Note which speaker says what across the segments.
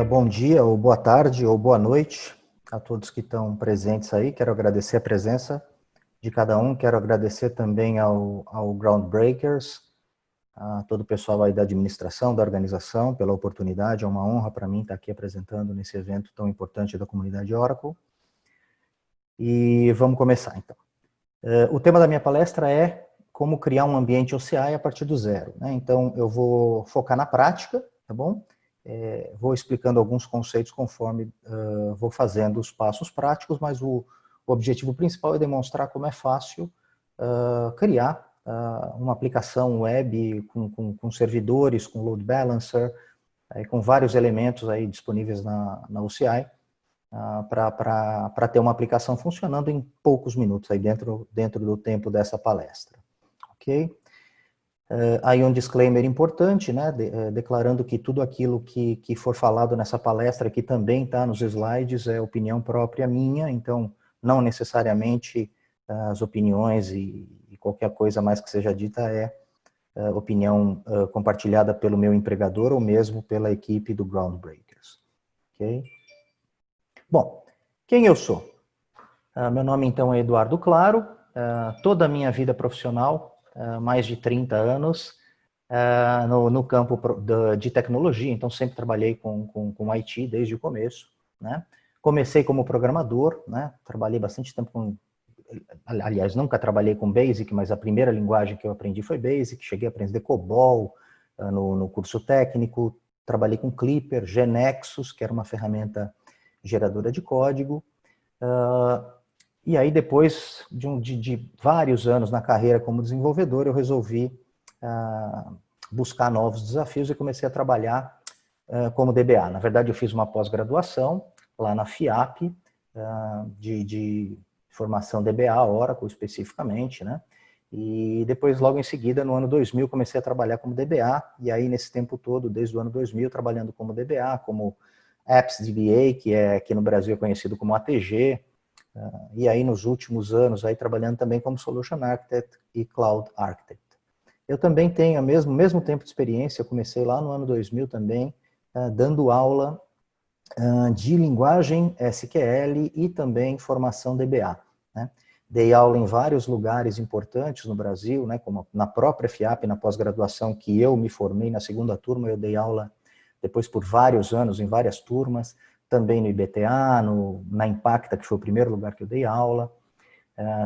Speaker 1: Bom dia, ou boa tarde, ou boa noite a todos que estão presentes aí. Quero agradecer a presença de cada um. Quero agradecer também ao Groundbreakers, a todo o pessoal aí da administração, da organização, pela oportunidade. É uma honra para mim estar aqui apresentando nesse evento tão importante da comunidade Oracle. E vamos começar, então. O tema da minha palestra é como criar um ambiente OCI a partir do zero, né? Então, eu vou focar na prática, tá bom? Vou explicando alguns conceitos conforme vou fazendo os passos práticos, mas o objetivo principal é demonstrar como é fácil criar uma aplicação web com servidores, com load balancer, com vários elementos aí disponíveis na OCI, para ter uma aplicação funcionando em poucos minutos, aí dentro do tempo dessa palestra. Ok? Aí um disclaimer importante, né, declarando que tudo aquilo que for falado nessa palestra, que também está nos slides, é opinião própria minha, então não necessariamente as opiniões e qualquer coisa mais que seja dita é opinião compartilhada pelo meu empregador ou mesmo pela equipe do Groundbreakers. Ok? Bom, quem eu sou? Meu nome então é Eduardo Claro, toda a minha vida profissional, mais de 30 anos, no campo de tecnologia, então sempre trabalhei com IT desde o começo, né? Comecei como programador, né? Trabalhei bastante tempo com... Aliás, nunca trabalhei com Basic, mas a primeira linguagem que eu aprendi foi Basic, cheguei a aprender COBOL no curso técnico, trabalhei com Clipper, GNexus, que era uma ferramenta geradora de código, e aí depois de vários anos na carreira como desenvolvedor, eu resolvi buscar novos desafios e comecei a trabalhar como DBA. Na verdade, eu fiz uma pós-graduação lá na FIAP, de formação DBA, Oracle especificamente, né? E depois, logo em seguida, no ano 2000, comecei a trabalhar como DBA, e aí nesse tempo todo, desde o ano 2000, trabalhando como DBA, como Apps DBA, que aqui no Brasil é conhecido como ATG, e aí nos últimos anos, aí trabalhando também como Solution Architect e Cloud Architect. Eu também tenho o mesmo tempo de experiência, eu comecei lá no ano 2000 também, dando aula de linguagem SQL e também formação DBA, né? Dei aula em vários lugares importantes no Brasil, né, como na própria FIAP, na pós-graduação que eu me formei na segunda turma, eu dei aula depois por vários anos em várias turmas, também no IBTA, na Impacta, que foi o primeiro lugar que eu dei aula.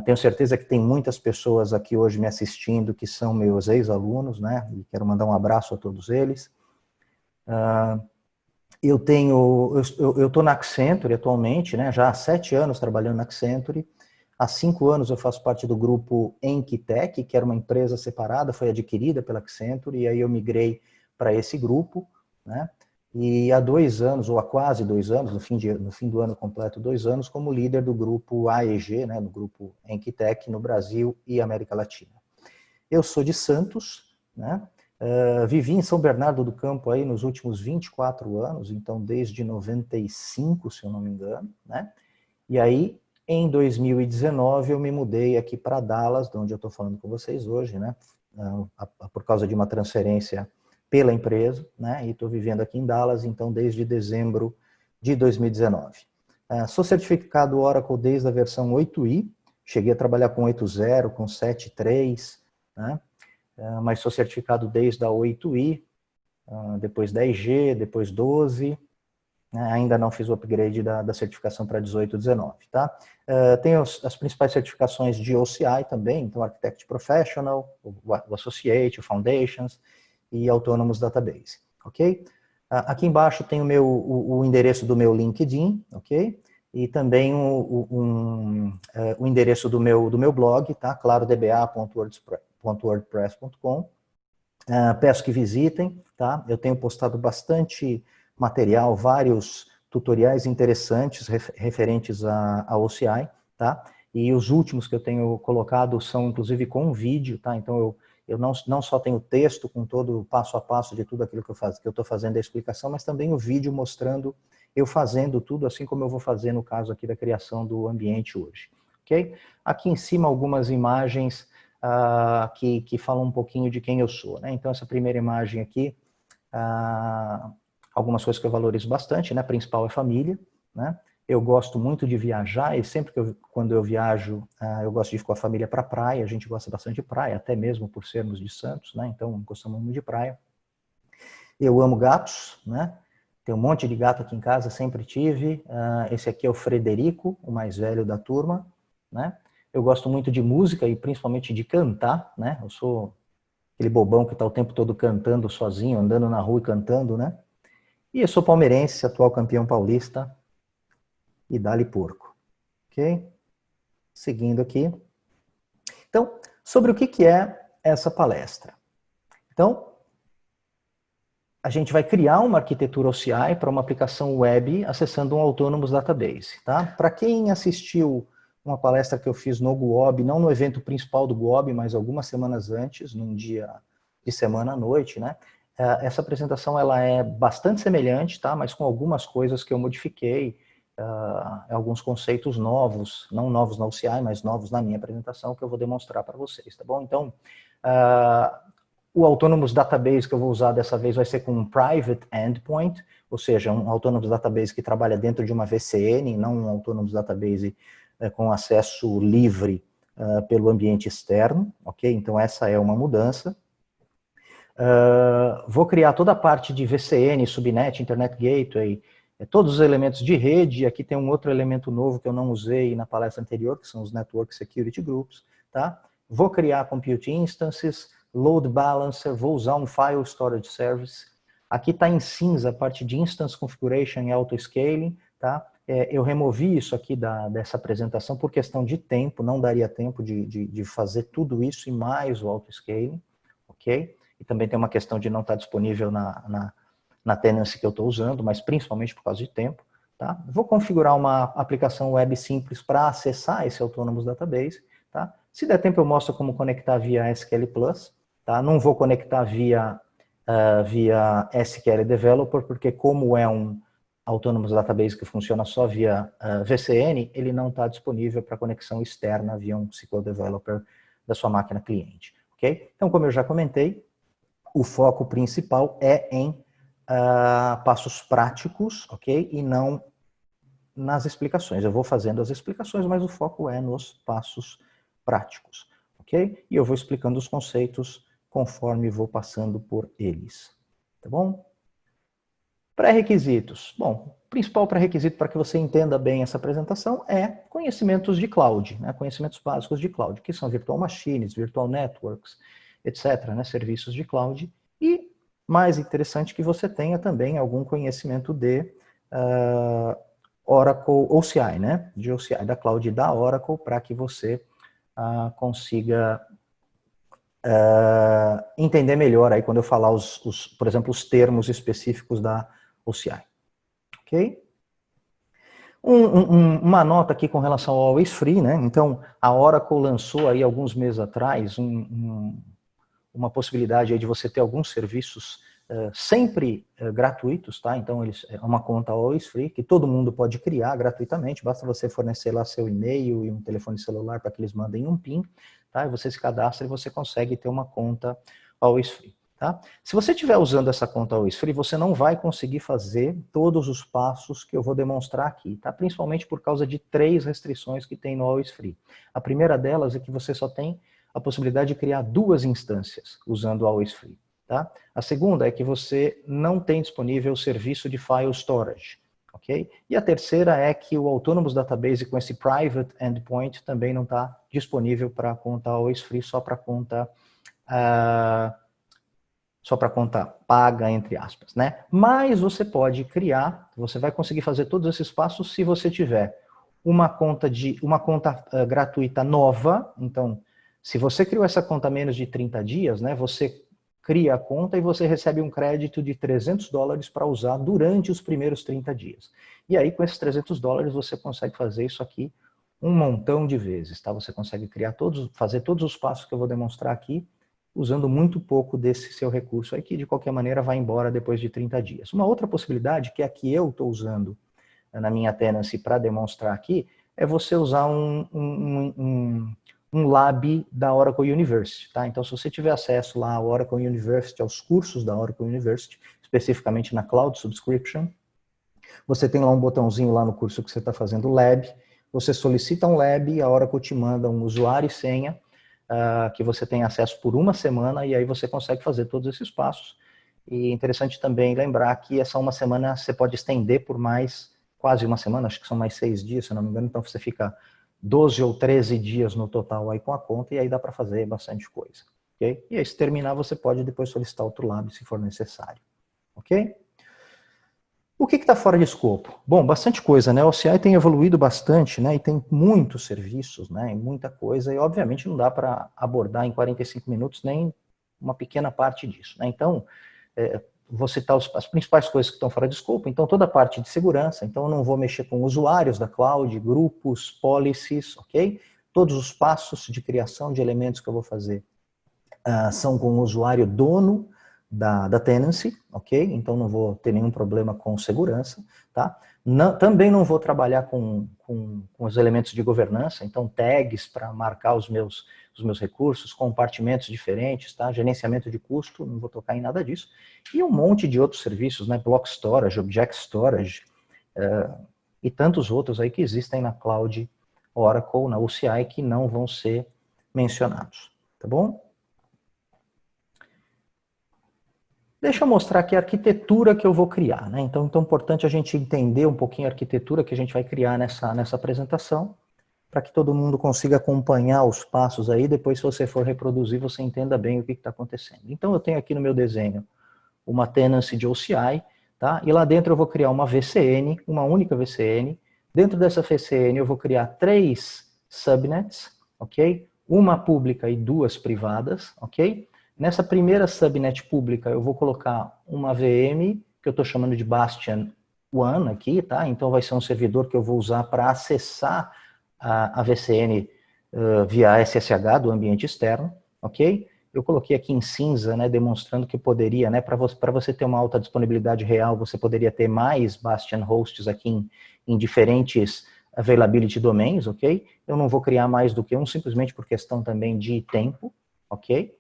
Speaker 1: Tenho certeza que tem muitas pessoas aqui hoje me assistindo que são meus ex-alunos, né, e quero mandar um abraço a todos eles. Eu estou na Accenture atualmente, né, já há 7 anos trabalhando na Accenture. Há 5 anos eu faço parte do grupo Enkitech, que era uma empresa separada, foi adquirida pela Accenture, e aí eu migrei para esse grupo, né? E há 2 anos, ou há quase 2 anos, no fim do ano completo 2 anos, como líder do grupo AEG, né, do grupo Enkitech no Brasil e América Latina. Eu sou de Santos, né? Vivi em São Bernardo do Campo aí nos últimos 24 anos, então desde 95, se eu não me engano, né? E aí, em 2019, eu me mudei aqui para Dallas, de onde eu estou falando com vocês hoje, né? Por causa de uma transferência pela empresa, né? E estou vivendo aqui em Dallas, então, desde dezembro de 2019. Sou certificado Oracle desde a versão 8i, cheguei a trabalhar com 8.0, com 7.3, né? Mas sou certificado desde a 8i, depois 10G, depois 12, ainda não fiz o upgrade da certificação para 18 e 19, tá? Tenho as principais certificações de OCI também, então Architect Professional, o Associate, o Foundations e Autonomous Database, ok? Aqui embaixo tem o endereço do meu LinkedIn, ok? E também o endereço do meu blog, tá? clarodba.wordpress.com. Peço que visitem, tá? Eu tenho postado bastante material, vários tutoriais interessantes referentes a OCI, tá? E os últimos que eu tenho colocado são, inclusive, com vídeo, tá? Então, eu não só tenho texto com todo o passo a passo de tudo aquilo que eu estou fazendo a explicação, mas também o vídeo mostrando eu fazendo tudo, assim como eu vou fazer no caso aqui da criação do ambiente hoje, ok? Aqui em cima algumas imagens que falam um pouquinho de quem eu sou, né? Então, essa primeira imagem aqui, algumas coisas que eu valorizo bastante, né? A principal é família, né? Eu gosto muito de viajar e sempre que quando eu viajo, eu gosto de ir com a família para a praia. A gente gosta bastante de praia, até mesmo por sermos de Santos, né? Então gostamos muito de praia. Eu amo gatos, né? Tem um monte de gato aqui em casa, sempre tive. Esse aqui é o Frederico, o mais velho da turma, né? Eu gosto muito de música e principalmente de cantar, né? Eu sou aquele bobão que está o tempo todo cantando sozinho, andando na rua e cantando, né? E eu sou palmeirense, atual campeão paulista, e dá-lhe porco, ok? Seguindo aqui. Então, sobre o que é essa palestra? Então, a gente vai criar uma arquitetura OCI para uma aplicação web acessando um Autonomous Database, tá? Para quem assistiu uma palestra que eu fiz no GUOB, não no evento principal do GUOB, mas algumas semanas antes, num dia de semana à noite, né? Essa apresentação ela é bastante semelhante, tá? Mas com algumas coisas que eu modifiquei, alguns conceitos novos, não novos na OCI, mas novos na minha apresentação, que eu vou demonstrar para vocês, tá bom? Então, o Autonomous Database que eu vou usar dessa vez vai ser com um Private Endpoint, ou seja, um Autonomous Database que trabalha dentro de uma VCN, não um Autonomous Database com acesso livre pelo ambiente externo, ok? Então essa é uma mudança. Vou criar toda a parte de VCN, Subnet, Internet Gateway, todos os elementos de rede. Aqui tem um outro elemento novo que eu não usei na palestra anterior, que são os Network Security Groups, tá? Vou criar Compute Instances, Load Balancer, vou usar um File Storage Service. Aqui está em cinza a parte de Instance Configuration e Auto-Scaling, tá? Eu removi isso aqui dessa apresentação por questão de tempo, não daria tempo de fazer tudo isso e mais o Auto-Scaling, ok? E também tem uma questão de não estar disponível na tenancy que eu estou usando, mas principalmente por causa de tempo, tá? Vou configurar uma aplicação web simples para acessar esse Autonomous Database, tá? Se der tempo eu mostro como conectar via SQL Plus, tá? Não vou conectar via SQL Developer, porque como é um Autonomous Database que funciona só via VCN, ele não está disponível para conexão externa via um SQL Developer da sua máquina cliente, ok? Então, como eu já comentei, o foco principal é em passos práticos, ok? E não nas explicações. Eu vou fazendo as explicações, mas o foco é nos passos práticos, ok? E eu vou explicando os conceitos conforme vou passando por eles, tá bom? Pré-requisitos. Bom, o principal pré-requisito para que você entenda bem essa apresentação é conhecimentos de cloud, né? Conhecimentos básicos de cloud, que são virtual machines, virtual networks, etc., né? Serviços de cloud. E, mais interessante, que você tenha também algum conhecimento de Oracle OCI, né? De OCI, da cloud da Oracle, para que você consiga entender melhor aí quando eu falar, por exemplo, os termos específicos da OCI. Ok? Uma nota aqui com relação ao Always Free, né? Então, a Oracle lançou aí alguns meses atrás uma possibilidade aí de você ter alguns serviços sempre gratuitos, tá? Então, é uma conta Always Free que todo mundo pode criar gratuitamente, basta você fornecer lá seu e-mail e um telefone celular para que eles mandem um PIN, tá? E você se cadastra e você consegue ter uma conta Always Free. Tá? Se você estiver usando essa conta Always Free, você não vai conseguir fazer todos os passos que eu vou demonstrar aqui, tá? Principalmente por causa de 3 restrições que tem no Always Free. A primeira delas é que você só tem a possibilidade de criar 2 instâncias usando o Always Free. Tá? A segunda é que você não tem disponível o serviço de File Storage. Okay? E a terceira é que o Autonomous Database com esse Private Endpoint também não está disponível para a conta Always Free, só para conta paga, entre aspas, né? Mas você pode criar, você vai conseguir fazer todos esses passos se você tiver uma conta gratuita nova. Então, se você criou essa conta há menos de 30 dias, né, você cria a conta e você recebe um crédito de $300 para usar durante os primeiros 30 dias. E aí, com esses $300, você consegue fazer isso aqui um montão de vezes, tá? Você consegue fazer todos os passos que eu vou demonstrar aqui, usando muito pouco desse seu recurso aí, que de qualquer maneira vai embora depois de 30 dias. Uma outra possibilidade, que é a que eu estou usando na minha tenancy para demonstrar aqui, é você usar um lab da Oracle University, tá? Então, se você tiver acesso lá ao Oracle University, aos cursos da Oracle University, especificamente na Cloud Subscription. Você tem lá um botãozinho lá no curso que você está fazendo Lab, você solicita um Lab e a Oracle te manda um usuário e senha que você tem acesso por uma semana e aí você consegue fazer todos esses passos. E é interessante também lembrar que essa uma semana você pode estender por mais quase uma semana, acho que são mais 6 dias, se não me engano, então você fica 12 ou 13 dias no total aí com a conta e aí dá para fazer bastante coisa. Okay? E aí se terminar você pode depois solicitar outro Lab se for necessário. Ok? O que está fora de escopo? Bom, bastante coisa, né? O OCI tem evoluído bastante, né? E tem muitos serviços, né? E muita coisa, e obviamente não dá para abordar em 45 minutos nem uma pequena parte disso, né? Então, vou citar as principais coisas que estão fora de escopo. Então, toda a parte de segurança. Então, eu não vou mexer com usuários da cloud, grupos, policies, ok? Todos os passos de criação de elementos que eu vou fazer são com o usuário dono da tenancy, ok? Então não vou ter nenhum problema com segurança, tá? Também não vou trabalhar com os elementos de governança, então tags para marcar os meus recursos, compartimentos diferentes, tá? Gerenciamento de custo, não vou tocar em nada disso. E um monte de outros serviços, né? Block Storage, Object Storage, e tantos outros aí que existem na Cloud Oracle, na OCI, que não vão ser mencionados, tá bom? Deixa eu mostrar aqui a arquitetura que eu vou criar, né? Então é importante a gente entender um pouquinho a arquitetura que a gente vai criar nessa apresentação, para que todo mundo consiga acompanhar os passos aí, depois se você for reproduzir, você entenda bem o que está acontecendo. Então eu tenho aqui no meu desenho uma tenancy de OCI, tá? E lá dentro eu vou criar uma VCN, uma única VCN. Dentro dessa VCN eu vou criar 3 subnets, ok? Uma pública e 2 privadas, ok? Nessa primeira subnet pública, eu vou colocar uma VM, que eu estou chamando de Bastion One aqui, tá? Então vai ser um servidor que eu vou usar para acessar a VCN via SSH do ambiente externo, ok? Eu coloquei aqui em cinza, né, demonstrando que poderia, né, para você ter uma alta disponibilidade real, você poderia ter mais Bastion hosts aqui em diferentes availability domains, ok? Eu não vou criar mais do que um, simplesmente por questão também de tempo, ok?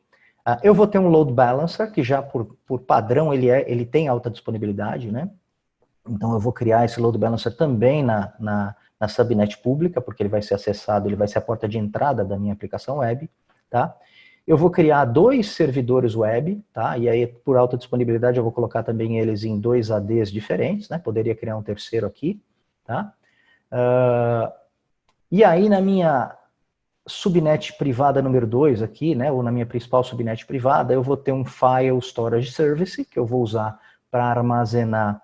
Speaker 1: Eu vou ter um load balancer, que já por padrão ele tem alta disponibilidade, né? Então eu vou criar esse load balancer também na subnet pública, porque ele vai ser acessado, ele vai ser a porta de entrada da minha aplicação web, tá? Eu vou criar 2 servidores web, tá? E aí por alta disponibilidade eu vou colocar também eles em 2 ADs diferentes, né? Poderia criar um terceiro aqui, tá? E aí na minha subnet privada número 2 aqui, né, ou na minha principal subnet privada, eu vou ter um File Storage Service, que eu vou usar para armazenar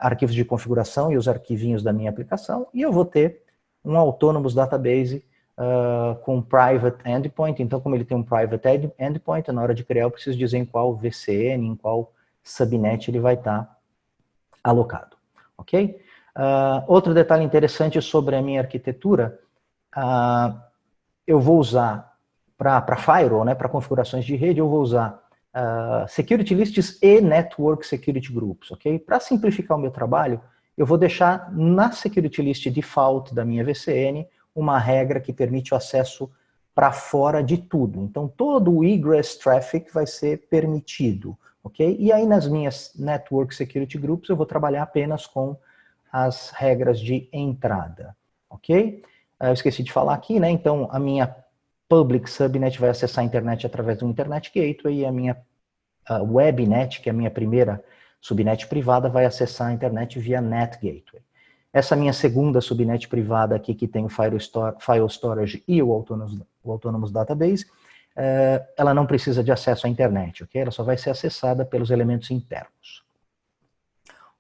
Speaker 1: arquivos de configuração e os arquivinhos da minha aplicação, e eu vou ter um Autonomous Database com Private Endpoint. Então, como ele tem um Private Endpoint, na hora de criar eu preciso dizer em qual VCN, em qual subnet ele vai estar alocado, ok? Outro detalhe interessante sobre a minha arquitetura, eu vou usar, para Firewall, né, para configurações de rede, eu vou usar Security Lists e Network Security Groups, ok? Para simplificar o meu trabalho, eu vou deixar na Security List Default da minha VCN uma regra que permite o acesso para fora de tudo. Então, todo o egress traffic vai ser permitido, ok? E aí, nas minhas Network Security Groups, eu vou trabalhar apenas com as regras de entrada, ok? Eu esqueci de falar aqui, né? Então, a minha public subnet vai acessar a internet através do Internet Gateway e a minha webnet, que é a minha primeira subnet privada, vai acessar a internet via Net Gateway. Essa minha segunda subnet privada aqui, que tem o File Storage e o Autonomous Database, ela não precisa de acesso à internet, ok? Ela só vai ser acessada pelos elementos internos.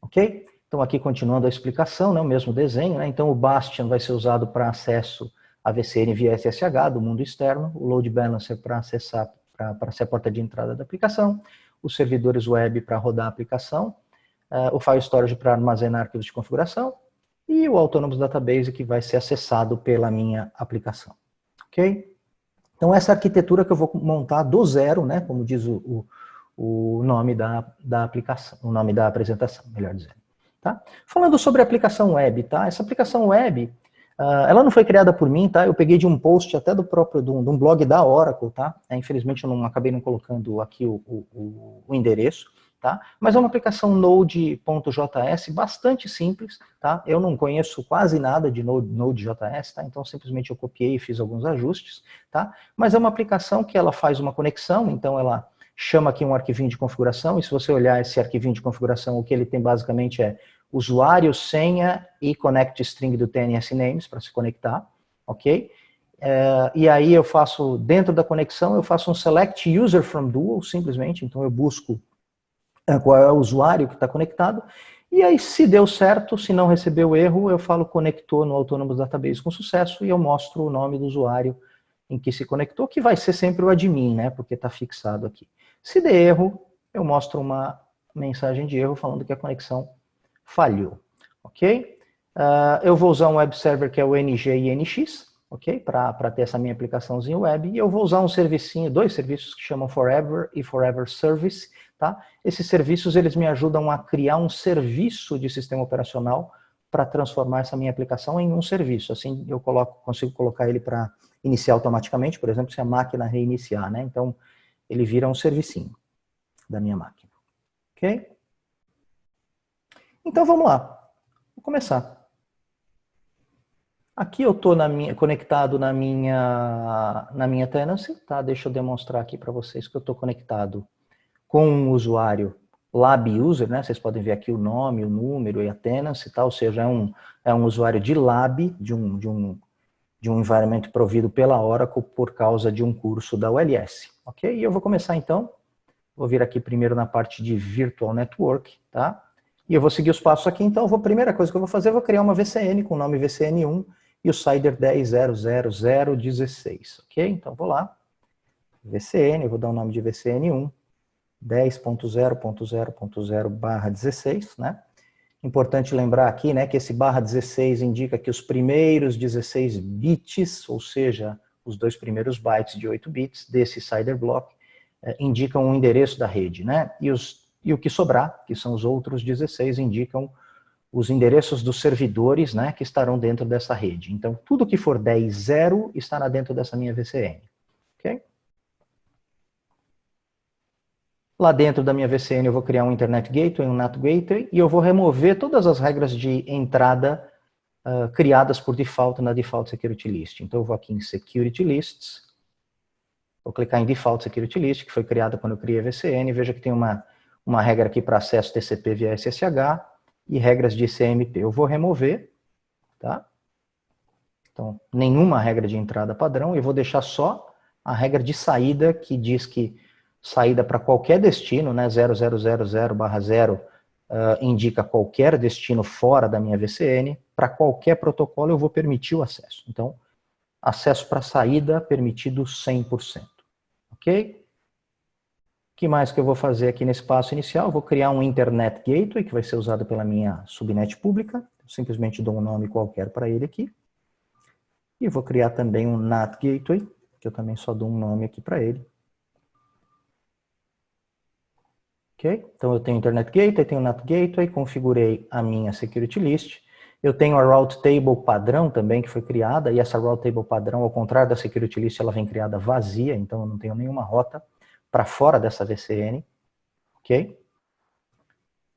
Speaker 1: Ok? Então, aqui continuando a explicação, né, o mesmo desenho, né? Então, o Bastion vai ser usado para acesso a VCN via SSH do mundo externo, o Load Balancer para acessar, para ser a porta de entrada da aplicação, os servidores web para rodar a aplicação, o File Storage para armazenar arquivos de configuração e o Autonomous Database que vai ser acessado pela minha aplicação. Ok? Então, essa arquitetura que eu vou montar do zero, né, como diz o nome da aplicação, o nome da apresentação, melhor dizendo. Tá? Falando sobre a aplicação web, tá? Essa aplicação web, ela não foi criada por mim, tá? Eu peguei de um post até de um blog da Oracle, tá? Infelizmente eu acabei não colocando aqui o endereço, tá? Mas é uma aplicação Node.js bastante simples, tá? Eu não conheço quase nada de Node.js, tá? Então simplesmente eu copiei e fiz alguns ajustes, tá? Mas é uma aplicação que ela faz uma conexão, então ela chama aqui um arquivinho de configuração, e se você olhar esse arquivinho de configuração, o que ele tem basicamente é usuário, senha e connect string do TNS names para se conectar, ok? E aí eu faço, dentro da conexão, eu faço um select user from dual, simplesmente, então eu busco qual é o usuário que está conectado, e aí se deu certo, se não recebeu erro, eu falo conectou no Autonomous Database com sucesso, e eu mostro o nome do usuário em que se conectou, que vai ser sempre o admin, né, porque está fixado aqui. Se der erro, eu mostro uma mensagem de erro falando que a conexão falhou, ok? Eu vou usar um web server que é o NG-INX, ok? Para ter essa minha aplicaçãozinha web, e eu vou usar um servicinho, dois serviços que chamam Forever e Forever Service, tá? Esses serviços, eles me ajudam a criar um serviço de sistema operacional para transformar essa minha aplicação em um serviço. Assim, eu consigo colocar ele para iniciar automaticamente, por exemplo, se a máquina reiniciar, né? Então, ele vira um servicinho da minha máquina, ok? Então, vamos lá. Vou começar. Aqui eu estou conectado na minha tenancy, tá? Deixa eu demonstrar aqui para vocês que eu estou conectado com um usuário lab user, né? Vocês podem ver aqui o nome, o número e a tenancy, tá? Ou seja, é um usuário de lab, de um environment provido pela Oracle por causa de um curso da ULS, ok? E eu vou começar então, vou vir aqui primeiro na parte de Virtual Network, tá? E eu vou seguir os passos aqui, então a primeira coisa que eu vou fazer, eu vou criar uma VCN com o nome VCN1 e o CIDR 10.0.0.0.16, ok? Então vou lá, VCN, eu vou dar o nome de VCN1, 10.0.0.0/16, né? Importante lembrar aqui, né, que esse /16 indica que os primeiros 16 bits, ou seja, os dois primeiros bytes de 8 bits desse CIDR block, indicam o endereço da rede, né? E o que sobrar, que são os outros 16, indicam os endereços dos servidores, né, que estarão dentro dessa rede. Então, tudo que for 10.0 estará dentro dessa minha VCN, ok? Lá dentro da minha VCN eu vou criar um Internet Gateway, um NAT Gateway, e eu vou remover todas as regras de entrada criadas por default na Default Security List. Então eu vou aqui em Security Lists, vou clicar em Default Security List, que foi criada quando eu criei a VCN, veja que tem uma regra aqui para acesso TCP via SSH e regras de CMP. Eu vou remover, tá? Então, nenhuma regra de entrada padrão, eu vou deixar só a regra de saída, que diz que saída para qualquer destino, né, 0000/0, indica qualquer destino fora da minha VCN, para qualquer protocolo eu vou permitir o acesso. Então, acesso para saída permitido 100%, ok? O que mais que eu vou fazer aqui nesse passo inicial? Eu vou criar um Internet Gateway, que vai ser usado pela minha subnet pública, eu simplesmente dou um nome qualquer para ele aqui, e vou criar também um NAT Gateway, que eu também só dou um nome aqui para ele. Ok? Então eu tenho Internet Gateway, tenho NAT Gateway, configurei a minha Security List. Eu tenho a Route Table padrão também, que foi criada, e essa Route Table padrão, ao contrário da Security List, ela vem criada vazia, então eu não tenho nenhuma rota para fora dessa VCN. Ok?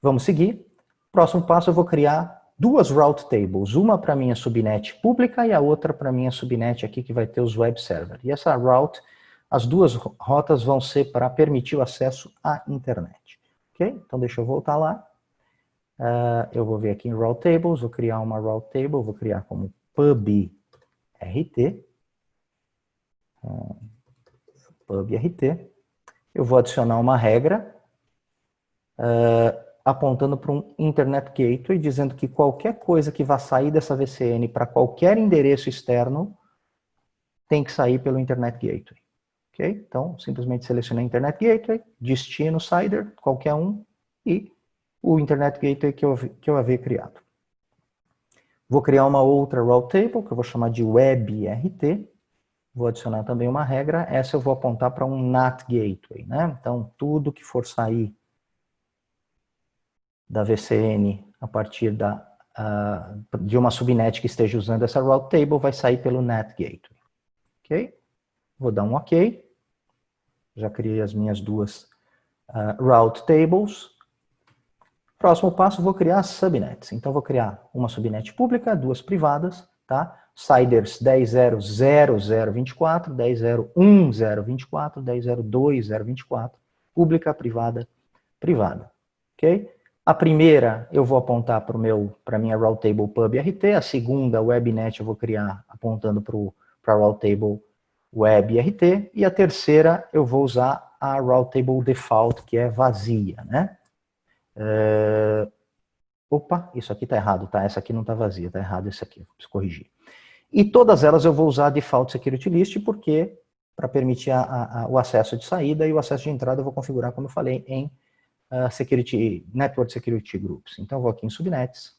Speaker 1: Vamos seguir. Próximo passo, eu vou criar duas Route Tables, uma para minha subnet pública e a outra para minha subnet aqui, que vai ter os web server. E essa route, as duas rotas vão ser para permitir o acesso à internet. Ok? Então deixa eu voltar lá. Eu vou vir aqui em Route Tables, vou criar uma Route Table, vou criar como pub RT. Pub RT. Eu vou adicionar uma regra apontando para um Internet Gateway, dizendo que qualquer coisa que vá sair dessa VCN para qualquer endereço externo tem que sair pelo Internet Gateway. Ok? Então, simplesmente selecionei Internet Gateway, destino CIDR, qualquer um, e o Internet Gateway que eu havia criado. Vou criar uma outra Route Table, que eu vou chamar de WebRT. Vou adicionar também uma regra, essa eu vou apontar para um NAT Gateway, né? Então, tudo que for sair da VCN a partir de uma subnet que esteja usando essa Route Table vai sair pelo NAT Gateway. Ok? Vou dar um OK. Já criei as minhas duas Route Tables. Próximo passo, vou criar subnets. Então, vou criar uma subnet pública, duas privadas, tá? CIDRs 10.0.00.24, 10.0.1.0.24, 10.0.2.0.24, pública, privada, privada, ok? A primeira eu vou apontar para a minha route table pub RT, a segunda webnet eu vou criar apontando para a route table web RT, e a terceira eu vou usar a route table default, que é vazia, né? Opa, isso aqui está errado, tá? Essa aqui não está vazia, está errado isso aqui, preciso corrigir. E todas elas eu vou usar a default security list, porque para permitir o acesso de saída e o acesso de entrada eu vou configurar, como eu falei, em Network Security Groups. Então eu vou aqui em subnets,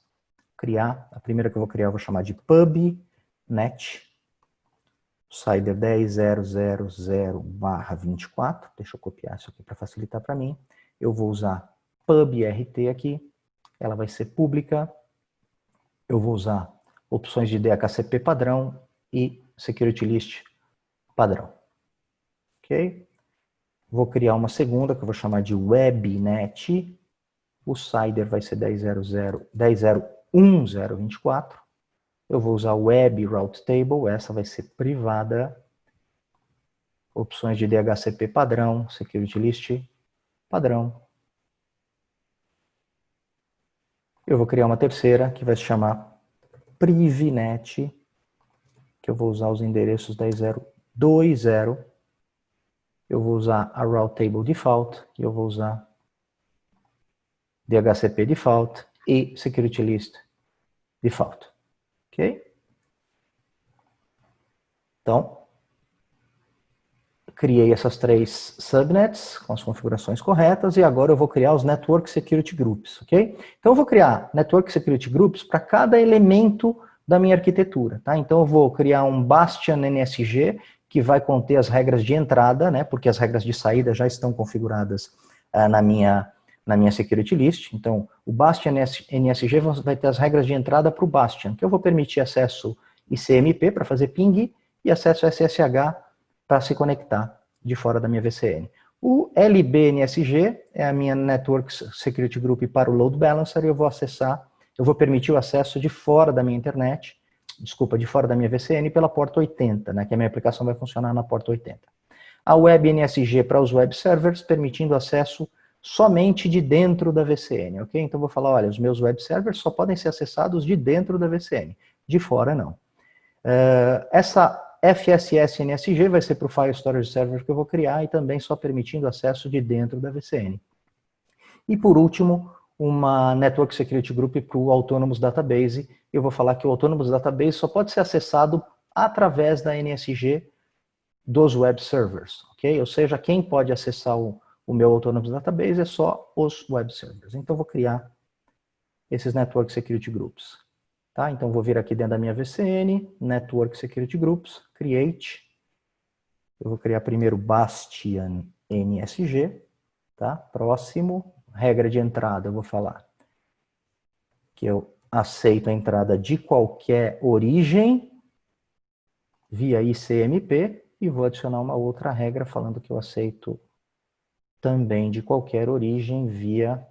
Speaker 1: criar, a primeira que eu vou criar eu vou chamar de pubnet, CIDR 10.0.0.24, deixa eu copiar isso aqui para facilitar para mim. Eu vou usar pubrt aqui, ela vai ser pública, eu vou usar opções de DHCP padrão e Security List padrão. Ok? Vou criar uma segunda, que eu vou chamar de webnet, o CIDR vai ser 10.0.1.0.24, eu vou usar web route table, essa vai ser privada, opções de DHCP padrão, Security List padrão. Eu vou criar uma terceira, que vai se chamar privnet, que eu vou usar os endereços 10.0.2.0. Eu vou usar a route table default, e eu vou usar DHCP default e Security List default. Ok? Então, criei essas três subnets com as configurações corretas e agora eu vou criar os Network Security Groups, ok? Então eu vou criar Network Security Groups para cada elemento da minha arquitetura, tá? Então eu vou criar um Bastion NSG que vai conter as regras de entrada, né? Porque as regras de saída já estão configuradas na minha Security List. Então o Bastion NSG vai ter as regras de entrada para o Bastion, que eu vou permitir acesso ICMP para fazer ping e acesso SSH para se conectar de fora da minha VCN. O LBNSG é a minha Network Security Group para o Load Balancer e eu vou permitir o acesso de fora da minha internet, de fora da minha VCN pela porta 80, né, que a minha aplicação vai funcionar na porta 80. A WebNSG para os web servers, permitindo acesso somente de dentro da VCN, ok? Então eu vou falar, olha, os meus web servers só podem ser acessados de dentro da VCN, de fora não. Essa FSS NSG vai ser para o File Storage Server que eu vou criar e também só permitindo acesso de dentro da VCN. E por último, uma Network Security Group para o Autonomous Database. Eu vou falar que o Autonomous Database só pode ser acessado através da NSG dos web servers, ok? Ou seja, quem pode acessar o meu Autonomous Database é só os web servers. Então, eu vou criar esses Network Security Groups. Tá? Então, vou vir aqui dentro da minha VCN, Network Security Groups, Create. Eu vou criar primeiro Bastion NSG. Tá? Próximo, regra de entrada, eu vou falar que eu aceito a entrada de qualquer origem via ICMP e vou adicionar uma outra regra falando que eu aceito também de qualquer origem via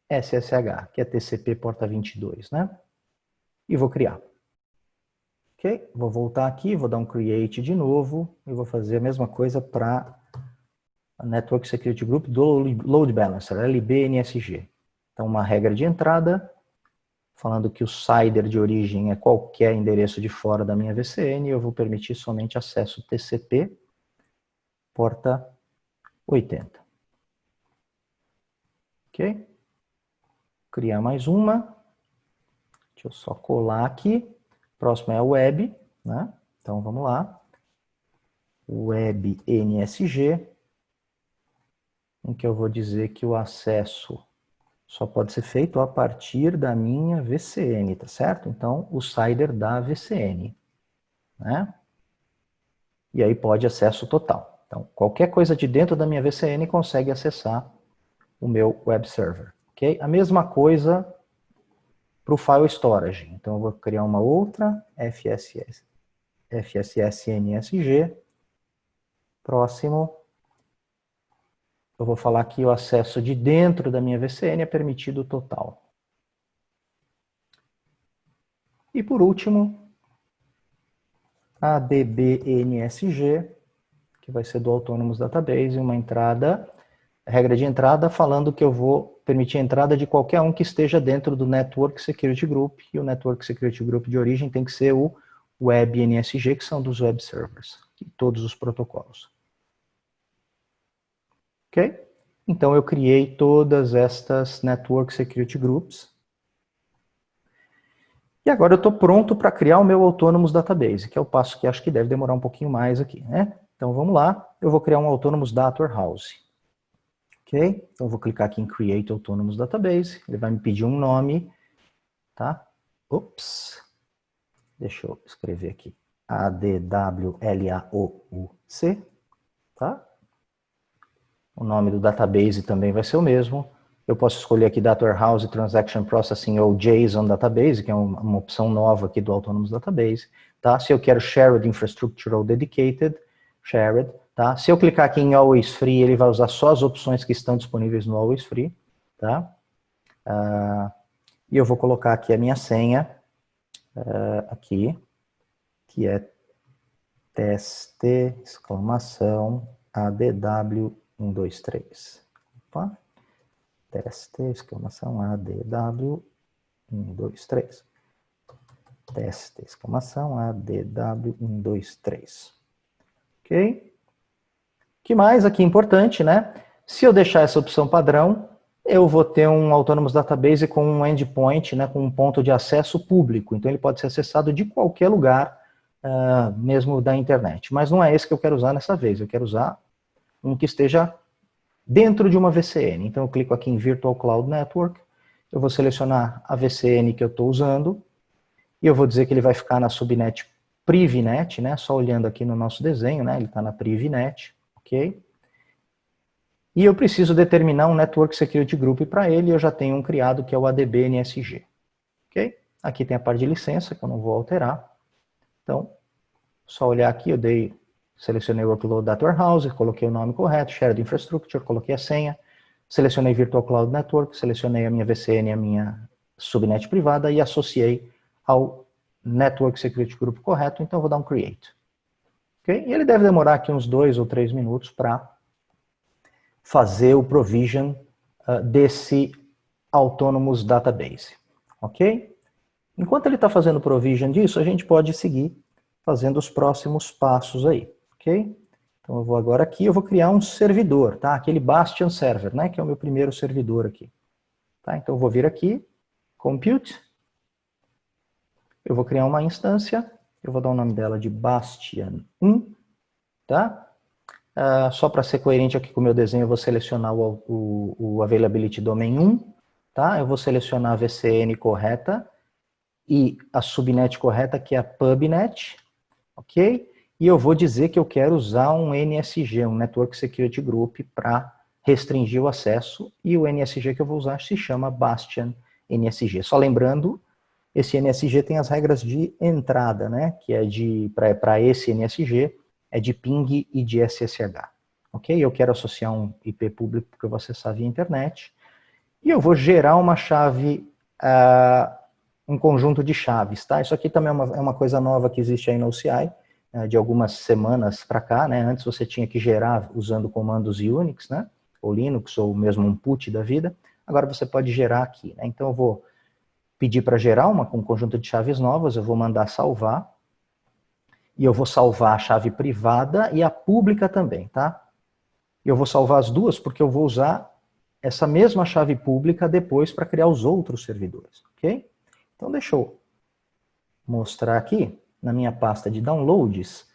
Speaker 1: SSH, que é TCP porta 22, né? E vou criar. Ok? Vou voltar aqui, vou dar um create de novo e vou fazer a mesma coisa para a Network Security Group do Load Balancer, LBNSG. Então, uma regra de entrada, falando que o CIDR de origem é qualquer endereço de fora da minha VCN, e eu vou permitir somente acesso TCP, porta 80. Ok? Criar mais uma. Deixa eu só colar aqui. Próximo é a web, né? Então, vamos lá. WebNSG, em que eu vou dizer que o acesso só pode ser feito a partir da minha VCN, tá certo? Então, o CIDR da VCN, né? E aí pode acesso total. Então, qualquer coisa de dentro da minha VCN consegue acessar o meu web server, ok? A mesma coisa para o file storage. Então, eu vou criar uma outra FSS NSG. Próximo, eu vou falar que o acesso de dentro da minha VCN é permitido total. E por último, ADBNSG, que vai ser do Autonomous Database, uma entrada, regra de entrada falando que eu vou permitir a entrada de qualquer um que esteja dentro do Network Security Group, e o Network Security Group de origem tem que ser o WebNSG, que são dos web servers, e todos os protocolos. Ok? Então eu criei todas estas Network Security Groups. E agora eu estou pronto para criar o meu Autonomous Database, que é o passo que acho que deve demorar um pouquinho mais aqui, né? Então vamos lá, eu vou criar um Autonomous Data Warehouse. Ok? Então eu vou clicar aqui em Create Autonomous Database, ele vai me pedir um nome, tá? Ops, deixa eu escrever aqui, ADWLAOUC, tá? O nome do database também vai ser o mesmo. Eu posso escolher aqui Data Warehouse, Transaction Processing ou JSON Database, que é uma opção nova aqui do Autonomous Database. Tá? Se eu quero Shared Infrastructure ou Dedicated, Shared. Tá? Se eu clicar aqui em Always Free, ele vai usar só as opções que estão disponíveis no Always Free. Tá? E eu vou colocar aqui a minha senha, aqui, que é teste, exclamação, ADW123. Opa. Teste, exclamação, ADW123. Teste, exclamação, ADW123. Ok? O que mais aqui importante, né? Se eu deixar essa opção padrão, eu vou ter um Autonomous Database com um endpoint, né, com um ponto de acesso público. Então ele pode ser acessado de qualquer lugar, mesmo da internet. Mas não é esse que eu quero usar nessa vez. Eu quero usar um que esteja dentro de uma VCN. Então eu clico aqui em Virtual Cloud Network, eu vou selecionar a VCN que eu estou usando, e eu vou dizer que ele vai ficar na subnet PrivNet, né? Só olhando aqui no nosso desenho, né? Ele está na PrivNet, ok? E eu preciso determinar um Network Security Group para ele, e eu já tenho um criado que é o ADBNSG, ok? Aqui tem a parte de licença, que eu não vou alterar. Então, só olhar aqui, selecionei o Workload Data Warehouse, coloquei o nome correto, Shared Infrastructure, coloquei a senha, selecionei Virtual Cloud Network, selecionei a minha VCN, a minha subnet privada e associei ao Network Security Group correto, então eu vou dar um Create. Okay? E ele deve demorar aqui uns 2 ou 3 minutos para fazer o provision desse Autonomous Database. Ok? Enquanto ele está fazendo o provision disso, a gente pode seguir fazendo os próximos passos aí. Ok? Então eu vou agora aqui, eu vou criar um servidor, tá? Aquele Bastion Server, né? Que é o meu primeiro servidor aqui. Tá? Então eu vou vir aqui, Compute, eu vou criar uma instância, eu vou dar o nome dela de Bastion 1, tá? Só para ser coerente aqui com o meu desenho, eu vou selecionar o Availability Domain 1, tá? Eu vou selecionar a VCN correta e a subnet correta, que é a PubNet, ok? E eu vou dizer que eu quero usar um NSG, um Network Security Group, para restringir o acesso, e o NSG que eu vou usar se chama Bastion NSG. Só lembrando, esse NSG tem as regras de entrada, né? Que é para esse NSG, é de ping e de SSH. Ok? Eu quero associar um IP público que eu vou acessar via internet, e eu vou gerar uma chave, um conjunto de chaves, tá? Isso aqui também é uma coisa nova que existe aí no OCI, de algumas semanas para cá, né? Antes você tinha que gerar usando comandos Unix, né? Ou Linux, ou mesmo um put da vida. Agora você pode gerar aqui, né? Então eu vou pedir para gerar um conjunto de chaves novas, eu vou mandar salvar, e eu vou salvar a chave privada e a pública também, tá? E eu vou salvar as duas porque eu vou usar essa mesma chave pública depois para criar os outros servidores, ok? Então deixa eu mostrar aqui, na minha pasta de downloads,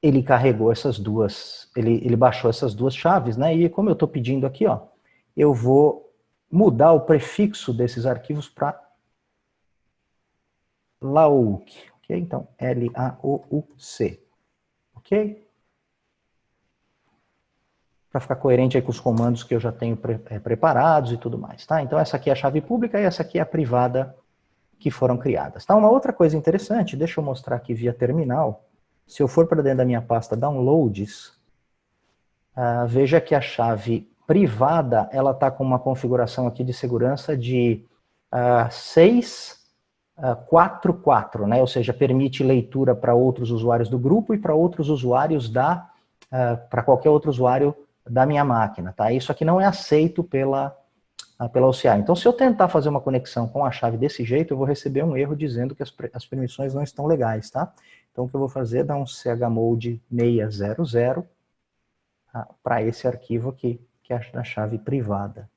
Speaker 1: ele carregou essas duas, ele baixou essas duas chaves, né? E como eu estou pedindo aqui, ó, eu vou mudar o prefixo desses arquivos para LAOUC, ok? Então, L-A-O-U-C, ok? Para ficar coerente aí com os comandos que eu já tenho preparados e tudo mais, tá? Então essa aqui é a chave pública e essa aqui é a privada que foram criadas, tá? Uma outra coisa interessante, deixa eu mostrar aqui via terminal, se eu for para dentro da minha pasta Downloads, veja que a chave privada, ela está com uma configuração aqui de segurança de 644, né? Ou seja, permite leitura para outros usuários do grupo e para outros usuários para qualquer outro usuário da minha máquina, tá? Isso aqui não é aceito pela OCI. Então, se eu tentar fazer uma conexão com a chave desse jeito, eu vou receber um erro dizendo que as permissões não estão legais, tá? Então, o que eu vou fazer é dar um chmod 600 para esse arquivo aqui, que é a chave privada,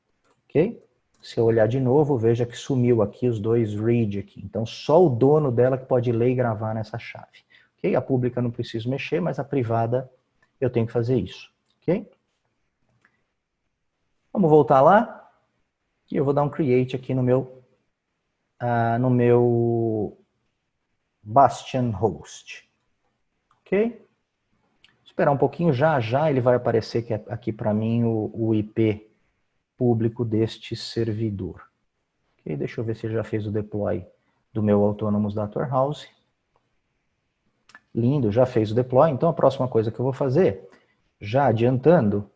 Speaker 1: ok? Se eu olhar de novo, veja que sumiu aqui os dois read aqui. Então, só o dono dela que pode ler e gravar nessa chave, ok? A pública não preciso mexer, mas a privada eu tenho que fazer isso, ok? Vamos voltar lá. E eu vou dar um create aqui no meu Bastion host, ok? Esperar um pouquinho, já ele vai aparecer aqui para mim o IP público deste servidor. Okay, deixa eu ver se ele já fez o deploy do meu Autonomous Data Warehouse. Lindo, já fez o deploy. Então a próxima coisa que eu vou fazer, já adiantando...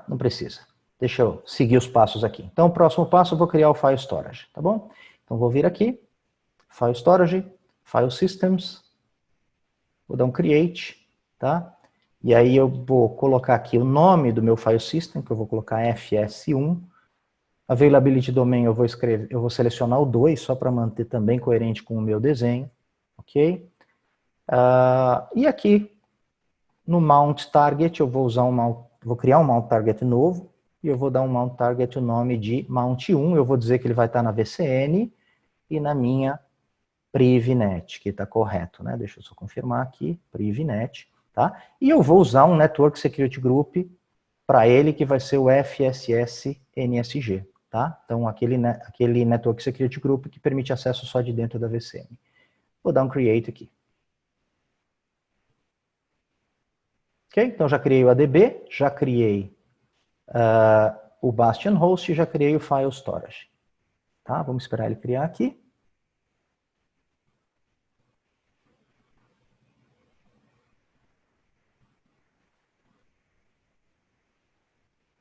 Speaker 1: Não precisa. Deixa eu seguir os passos aqui. Então o próximo passo eu vou criar o File Storage, tá bom? Então vou vir aqui, File Storage, File Systems, vou dar um Create, tá? E aí eu vou colocar aqui o nome do meu file system, que eu vou colocar FS1. Availability Domain eu vou selecionar o 2, só para manter também coerente com o meu desenho, ok? E aqui, no Mount Target, eu vou criar um Mount Target novo, e eu vou dar um Mount Target o nome de Mount 1, eu vou dizer que ele vai estar na VCN e na minha PrivNet, que está correto, né? Deixa eu só confirmar aqui, PrivNet. Tá? E eu vou usar um Network Security Group para ele, que vai ser o FSS NSG. Tá? Então, aquele Network Security Group que permite acesso só de dentro da VCN. Vou dar um Create aqui. Ok? Então, já criei o ADB, já criei o Bastion Host e já criei o File Storage. Tá? Vamos esperar ele criar aqui.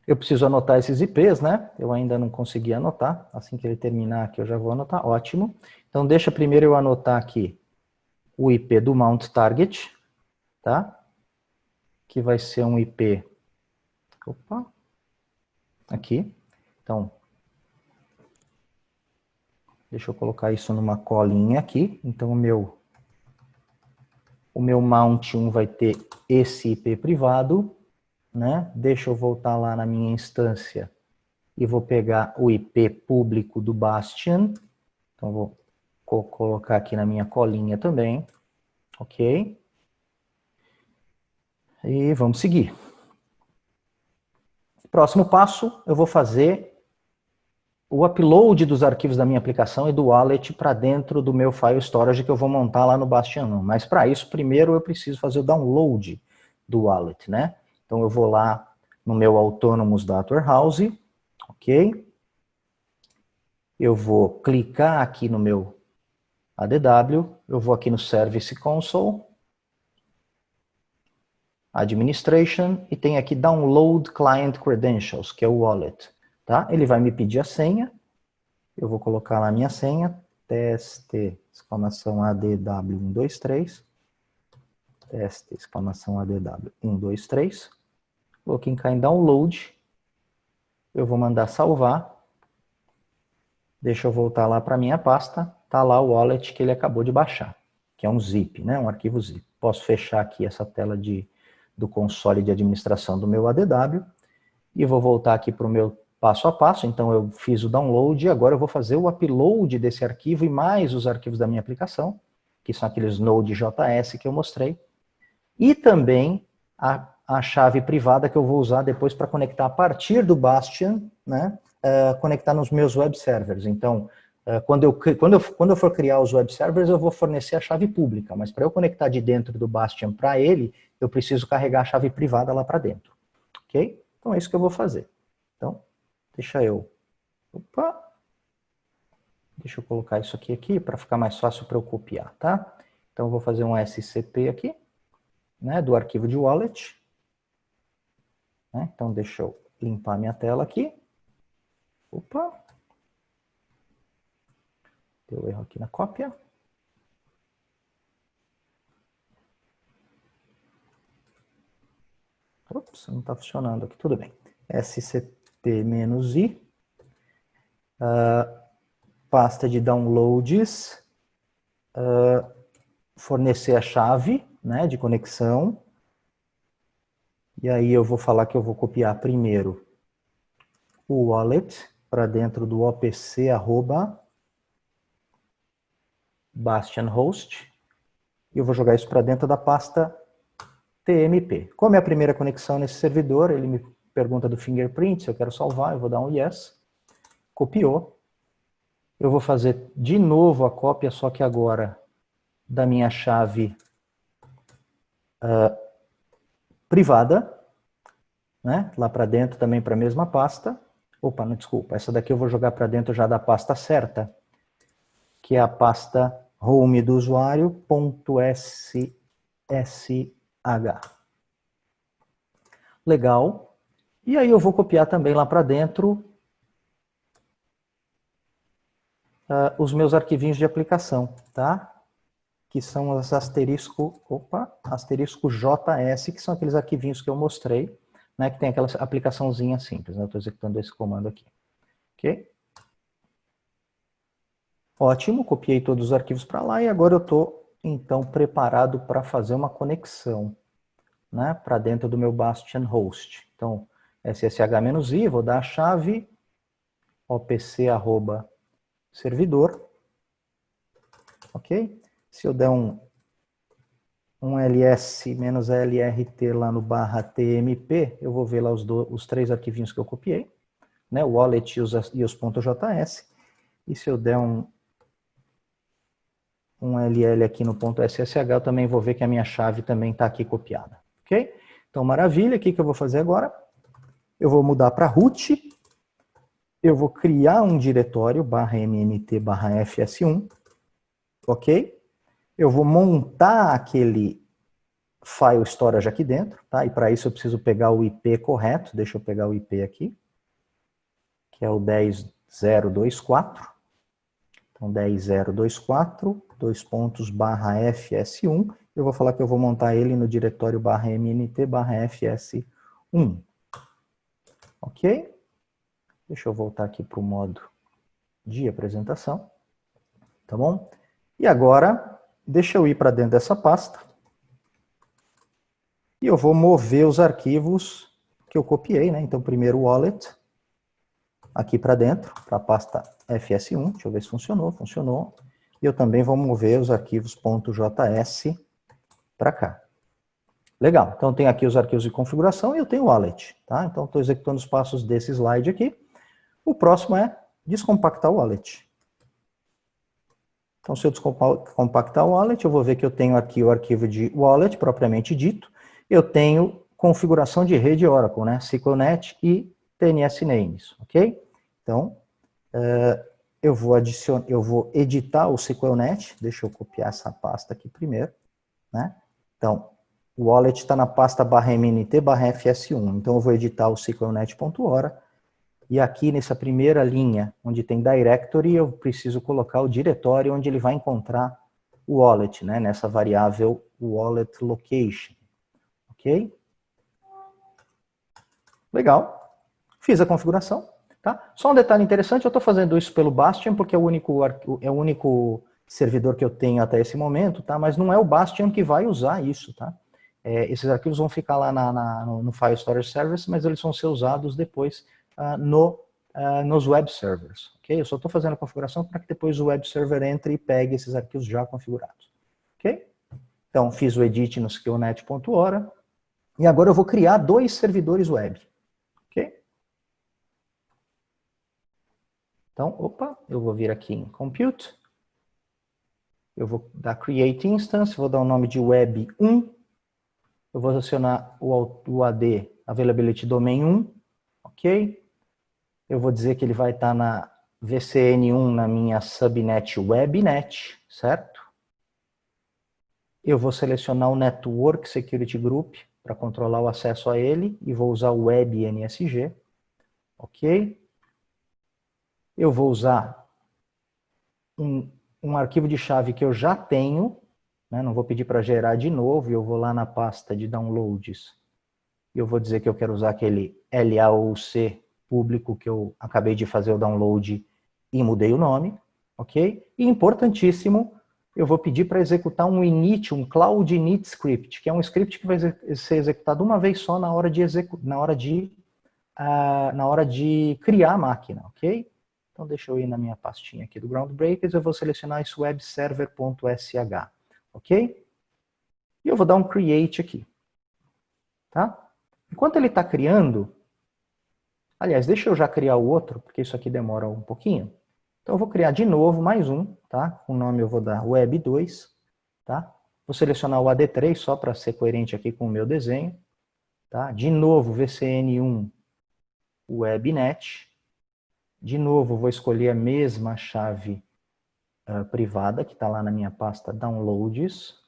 Speaker 1: Eu preciso anotar esses IPs, né? Eu ainda não consegui anotar. Assim que ele terminar aqui, eu já vou anotar. Ótimo. Então, deixa primeiro eu anotar aqui o IP do Mount Target, tá? Que vai ser um IP... Opa! Aqui. Então, deixa eu colocar isso numa colinha aqui. Então, o meu Mount 1 vai ter esse IP privado, né? Deixa eu voltar lá na minha instância e vou pegar o IP público do Bastion. Então, vou colocar aqui na minha colinha também. Ok? E vamos seguir. Próximo passo, eu vou fazer o upload dos arquivos da minha aplicação e do wallet para dentro do meu file storage que eu vou montar lá no Bastion 1. Mas para isso, primeiro eu preciso fazer o download do wallet, né? Então eu vou lá no meu Autonomous Data Warehouse, ok? Eu vou clicar aqui no meu ADW, eu vou aqui no Service Console, Administration, e tem aqui Download Client Credentials, que é o wallet, tá? Ele vai me pedir a senha, eu vou colocar lá a minha senha, teste, exclamação ADW123, teste, exclamação ADW123, vou clicar em Download, eu vou mandar salvar, deixa eu voltar lá para a minha pasta, tá lá o wallet que ele acabou de baixar, que é um zip, né, um arquivo zip. Posso fechar aqui essa tela do console de administração do meu ADW, e vou voltar aqui para o meu passo a passo. Então eu fiz o download e agora eu vou fazer o upload desse arquivo e mais os arquivos da minha aplicação, que são aqueles Node.js que eu mostrei, e também a chave privada que eu vou usar depois para conectar a partir do Bastion, né, conectar nos meus web servers. Então, quando eu for criar os web servers, eu vou fornecer a chave pública, mas para eu conectar de dentro do Bastion para ele, eu preciso carregar a chave privada lá para dentro. Ok? Então é isso que eu vou fazer. Então, deixa eu colocar isso aqui para ficar mais fácil para eu copiar, tá? Então eu vou fazer um SCP aqui, né, do arquivo de wallet. né? Então, deixa eu limpar minha tela aqui. Opa! Deu erro aqui na cópia. Ops, não está funcionando aqui. Tudo bem. SCP-I. Pasta de downloads. Fornecer a chave, né, de conexão. E aí eu vou falar que eu vou copiar primeiro o wallet para dentro do opc @bastionhost. E eu vou jogar isso para dentro da pasta TMP. Como é a primeira conexão nesse servidor, ele me pergunta do fingerprint, se eu quero salvar, eu vou dar um yes. Copiou. Eu vou fazer de novo a cópia, só que agora da minha chave privada, né? Lá para dentro também para a mesma pasta. Opa, não, desculpa, essa daqui eu vou jogar para dentro já da pasta certa, que é a pasta home do usuário, .ssh. Legal. E aí eu vou copiar também lá para dentro os meus arquivinhos de aplicação, tá? Que são os asterisco JS, que são aqueles arquivinhos que eu mostrei, né, que tem aquela aplicaçãozinha simples, né? Eu estou executando esse comando aqui. Ok? Ótimo, copiei todos os arquivos para lá e agora eu estou, então, preparado para fazer uma conexão, né, para dentro do meu Bastion Host. Então, ssh-i, vou dar a chave opc@servidor, ok? Se eu der um ls-lrt lá no /tmp, eu vou ver lá os 3 arquivinhos que eu copiei, né, o wallet e os .js. E se eu der um ll aqui no .ssh, eu também vou ver que a minha chave também está aqui copiada, ok? Então, maravilha, o que eu vou fazer agora? Eu vou mudar para root, eu vou criar um diretório /mnt/fs1, ok? Eu vou montar aquele file storage aqui dentro, tá? E para isso eu preciso pegar o IP correto, deixa eu pegar o IP aqui, que é o 10.024. Então, 10.024, /fs1. Eu vou falar que eu vou montar ele no diretório /mnt/fs1. Ok? Deixa eu voltar aqui para o modo de apresentação. Tá bom? E agora, deixa eu ir para dentro dessa pasta. E eu vou mover os arquivos que eu copiei, né? Então, primeiro o wallet, aqui para dentro, para a pasta fs1. Deixa eu ver se funcionou. Funcionou. E eu também vou mover os arquivos .js para cá. Legal. Então, eu tenho aqui os arquivos de configuração e eu tenho o wallet. Tá? Então, estou executando os passos desse slide aqui. O próximo é descompactar o wallet. Então, se eu descompactar o wallet, eu vou ver que eu tenho aqui o arquivo de wallet, propriamente dito. Eu tenho configuração de rede Oracle, né? SQLnet e TNS names, ok? Então, eu vou editar o SQLnet. Deixa eu copiar essa pasta aqui primeiro, né? Então, o wallet está na pasta /mnt/fs1. Então, eu vou editar o SQLnet.ora. E aqui nessa primeira linha, onde tem directory, eu preciso colocar o diretório onde ele vai encontrar o wallet, né? Nessa variável wallet location. Ok? Legal. Fiz a configuração. Tá? Só um detalhe interessante, eu estou fazendo isso pelo Bastion, porque é o único servidor que eu tenho até esse momento, tá? Mas não é o Bastion que vai usar isso. Tá? Esses arquivos vão ficar lá no File Storage Service, mas eles vão ser usados depois nos web servers. Okay? Eu só estou fazendo a configuração para que depois o web server entre e pegue esses arquivos já configurados. Okay? Então, fiz o edit no skillnet.ora e agora eu vou criar 2 servidores web. Okay? Então, eu vou vir aqui em Compute, eu vou dar Create Instance, vou dar o nome de Web 1, eu vou acionar o AD Availability Domain 1, ok? Eu vou dizer que ele vai estar na VCN1 na minha subnet WebNet, certo? Eu vou selecionar o Network Security Group, para controlar o acesso a ele, e vou usar o web NSG, ok? Eu vou usar um arquivo de chave que eu já tenho, né? Não vou pedir para gerar de novo, eu vou lá na pasta de downloads, e eu vou dizer que eu quero usar aquele LAOC público que eu acabei de fazer o download e mudei o nome, ok? E importantíssimo, eu vou pedir para executar um init, um cloud init script, que é um script que vai ser executado uma vez só na hora de criar a máquina, ok? Então deixa eu ir na minha pastinha aqui do Groundbreakers, eu vou selecionar esse webserver.sh, ok? E eu vou dar um create aqui, tá? Enquanto ele está criando, aliás, deixa eu já criar o outro, porque isso aqui demora um pouquinho. Então eu vou criar de novo mais um, tá? O nome eu vou dar web2, tá? Vou selecionar o AD3 só para ser coerente aqui com o meu desenho, tá? De novo VCN1 webnet. De novo vou escolher a mesma chave privada que está lá na minha pasta downloads.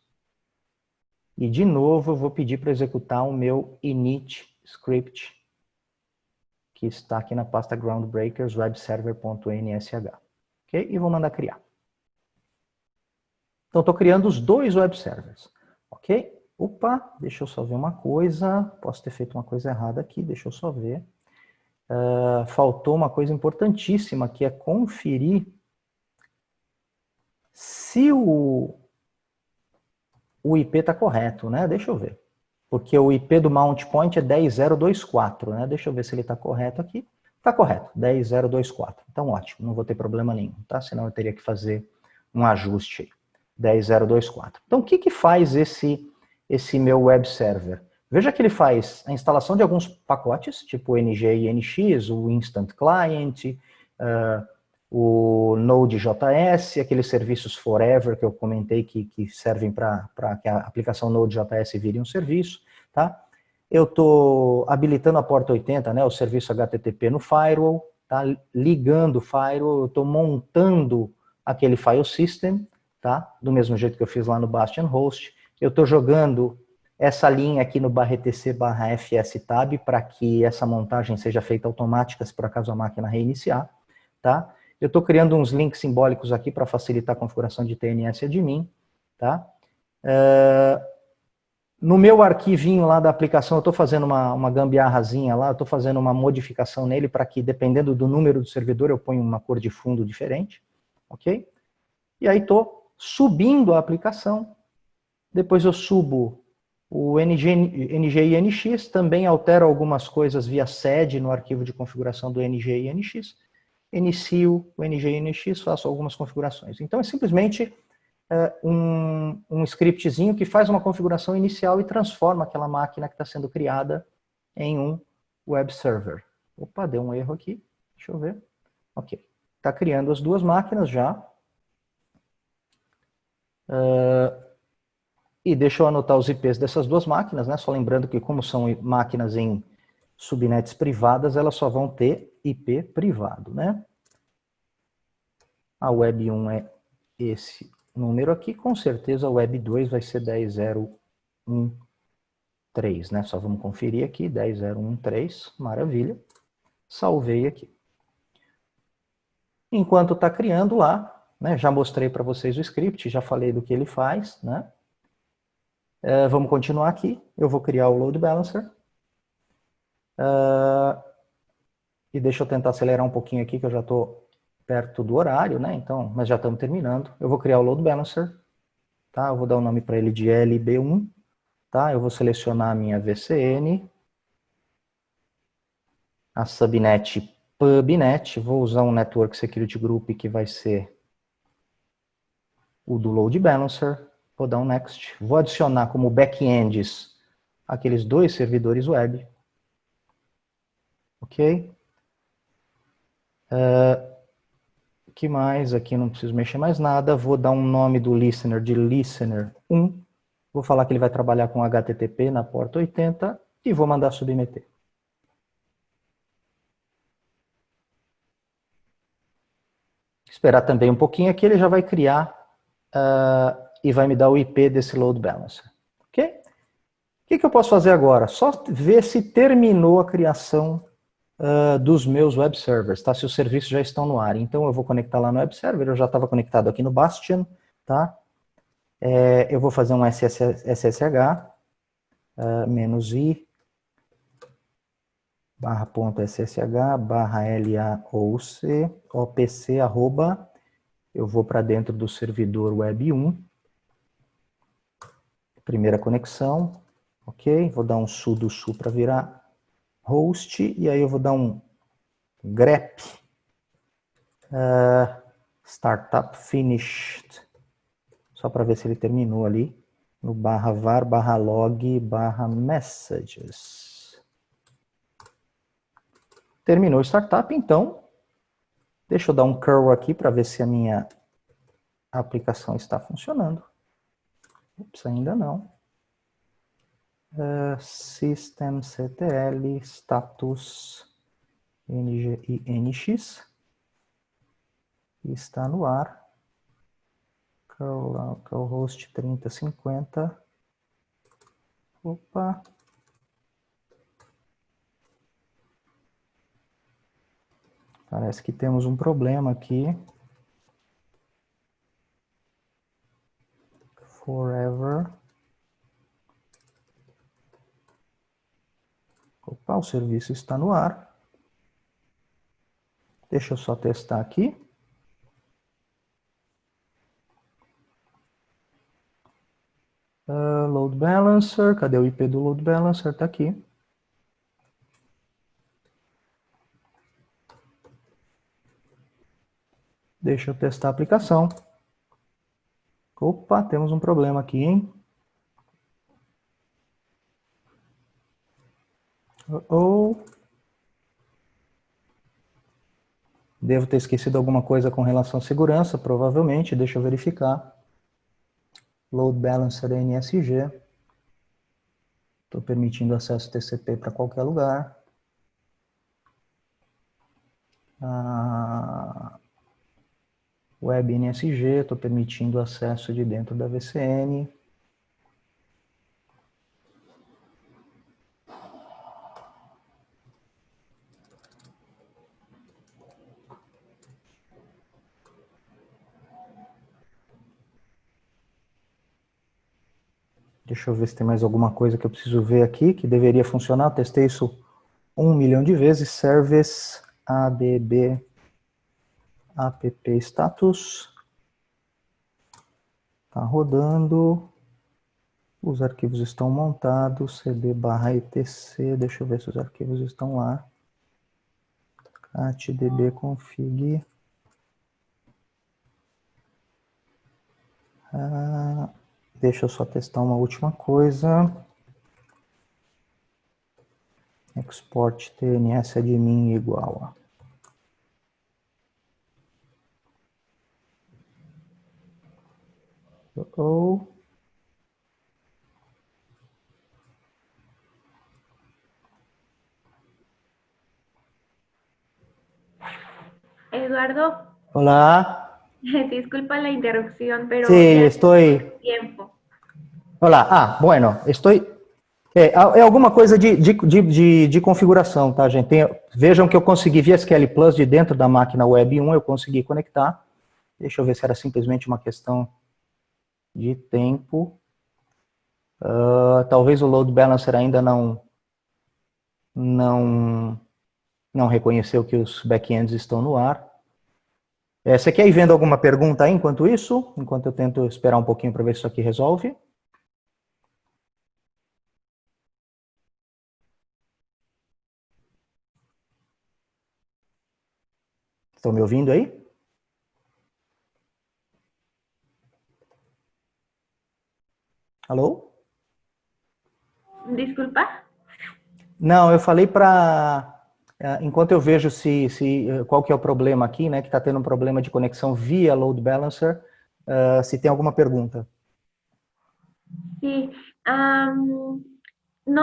Speaker 1: E de novo eu vou pedir para executar o meu init script, que está aqui na pasta Groundbreakers webserver.nsh. Ok? E vou mandar criar. Então estou criando os dois web servers. Ok? Opa, deixa eu só ver uma coisa. Posso ter feito uma coisa errada aqui, deixa eu só ver. Faltou uma coisa importantíssima, que é conferir se o IP está correto, né? Deixa eu ver. Porque o IP do mount point é 10.024, né? Deixa eu ver se ele está correto aqui. Está correto, 10.024. Então, ótimo, não vou ter problema nenhum, tá? Senão eu teria que fazer um ajuste aí. 10.024. Então, o que faz esse meu web server? Veja que ele faz a instalação de alguns pacotes, tipo NG e NX, o Instant Client, o Node.js, aqueles serviços Forever que eu comentei que servem para que a aplicação Node.js vire um serviço, tá? Eu estou habilitando a porta 80, né, o serviço HTTP no firewall, tá? Ligando o firewall, eu estou montando aquele file system, tá? Do mesmo jeito que eu fiz lá no Bastion Host. Eu estou jogando essa linha aqui no /etc/fstab para que essa montagem seja feita automática se por acaso a máquina reiniciar, tá? Eu estou criando uns links simbólicos aqui para facilitar a configuração de TNS admin, tá? No meu arquivinho lá da aplicação, eu estou fazendo uma gambiarrazinha lá, eu estou fazendo uma modificação nele para que, dependendo do número do servidor, eu ponha uma cor de fundo diferente, ok? E aí estou subindo a aplicação, depois eu subo o NG e NX, também altero algumas coisas via sed no arquivo de configuração do NG e NX, inicio o NG e NX, faço algumas configurações. Então é simplesmente um scriptzinho que faz uma configuração inicial e transforma aquela máquina que está sendo criada em um web server. Opa, deu um erro aqui, deixa eu ver. Ok, está criando as duas máquinas já. E deixa eu anotar os IPs dessas duas máquinas, né? Só lembrando que como são máquinas em subnets privadas, elas só vão ter IP privado, né? A Web 1 é esse número aqui, com certeza a Web 2 vai ser 10.013, né? Só vamos conferir aqui, 10.013, maravilha. Salvei aqui. Enquanto está criando lá, né? Já mostrei para vocês o script, já falei do que ele faz, né? Vamos continuar aqui. Eu vou criar o load balancer. E deixa eu tentar acelerar um pouquinho aqui, que eu já estou perto do horário, né? Então, mas já estamos terminando. Eu vou criar o load balancer, tá? Eu vou dar o nome para ele de LB1, tá? Eu vou selecionar a minha VCN, a subnet pubnet, vou usar um Network Security Group que vai ser o do load balancer, vou dar um next, vou adicionar como backends aqueles dois servidores web, ok? O que mais? Aqui não preciso mexer mais nada. Vou dar um nome do listener de listener1. Vou falar que ele vai trabalhar com HTTP na porta 80 e vou mandar submeter. Esperar também um pouquinho aqui, ele já vai criar e vai me dar o IP desse load balancer. Ok? que eu posso fazer agora? Só ver se terminou a criação dos meus web servers, tá? Se os serviços já estão no ar. Então eu vou conectar lá no web server, eu já estava conectado aqui no Bastion, tá? Eu vou fazer um SSH, -i, /.ssh, /laouc, opc, arroba, eu vou para dentro do servidor web 1, primeira conexão, ok? Vou dar um sudo su para virar host, e aí eu vou dar um grep startup finished, só para ver se ele terminou ali, no /var/log/messages. Terminou o startup, então, deixa eu dar um curl aqui para ver se a minha aplicação está funcionando. Ups, ainda não. Systemctl status nginx está no ar. Localhost 3050. Opa. Parece que temos um problema aqui. Forever. Opa, o serviço está no ar. Deixa eu só testar aqui. Load Balancer, cadê o IP do Load Balancer? Está aqui. Deixa eu testar a aplicação. Opa, temos um problema aqui, hein? Devo ter esquecido alguma coisa com relação à segurança, provavelmente. Deixa eu verificar. Load Balancer NSG. Estou permitindo acesso TCP para qualquer lugar. Web NSG, estou permitindo acesso de dentro da VCN. Deixa eu ver se tem mais alguma coisa que eu preciso ver aqui, que deveria funcionar. Eu testei isso 1 milhão de vezes. Service ADB app status. Está rodando. Os arquivos estão montados. cd/etc. Deixa eu ver se os arquivos estão lá. cat_db config. Deixa eu só testar uma última coisa. Export TNS admin igual a.
Speaker 2: Eduardo,
Speaker 1: Hola.
Speaker 2: disculpa la interrupción, pero
Speaker 1: Sí,
Speaker 2: ya
Speaker 1: estoy.
Speaker 2: tiempo.
Speaker 1: Olá. Bueno, estou. É alguma coisa de configuração, tá, gente? Vejam que eu consegui via SQL Plus de dentro da máquina Web 1, eu consegui conectar. Deixa eu ver se era simplesmente uma questão de tempo. Talvez o Load Balancer ainda não reconheceu que os backends estão no ar. Você quer ir vendo alguma pergunta aí enquanto isso? Enquanto eu tento esperar um pouquinho para ver se isso aqui resolve. Estão me ouvindo aí? Alô?
Speaker 2: Disculpa.
Speaker 1: Não, eu falei para... Enquanto eu vejo qual que é o problema aqui, né, que está tendo um problema de conexão via Load Balancer, se tem alguma pergunta.
Speaker 2: Sí. No,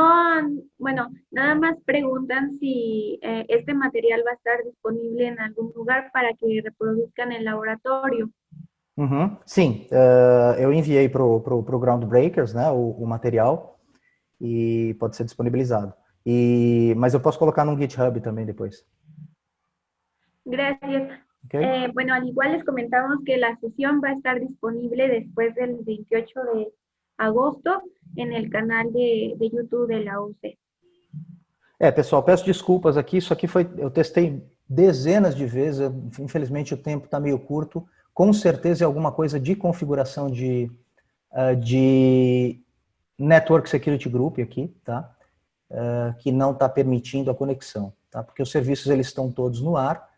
Speaker 2: bueno, nada más preguntan si este material va a estar disponible en algún lugar para que reproduzcan en laboratorio.
Speaker 1: Sim, eu enviei para o Groundbreakers, né, o material, e pode ser disponibilizado. Mas eu posso colocar no GitHub também depois.
Speaker 2: Gracias.
Speaker 1: Ok?
Speaker 2: Bueno, al igual les comentamos que la sesión va a estar disponible después del 28 de agosto en el canal de YouTube de la UC.
Speaker 1: Pessoal, peço desculpas aqui, isso aqui eu testei dezenas de vezes, infelizmente o tempo está meio curto, com certeza é alguma coisa de configuração de Network Security Group aqui, tá? Que não está permitindo a conexão, tá? Porque os serviços eles estão todos no ar,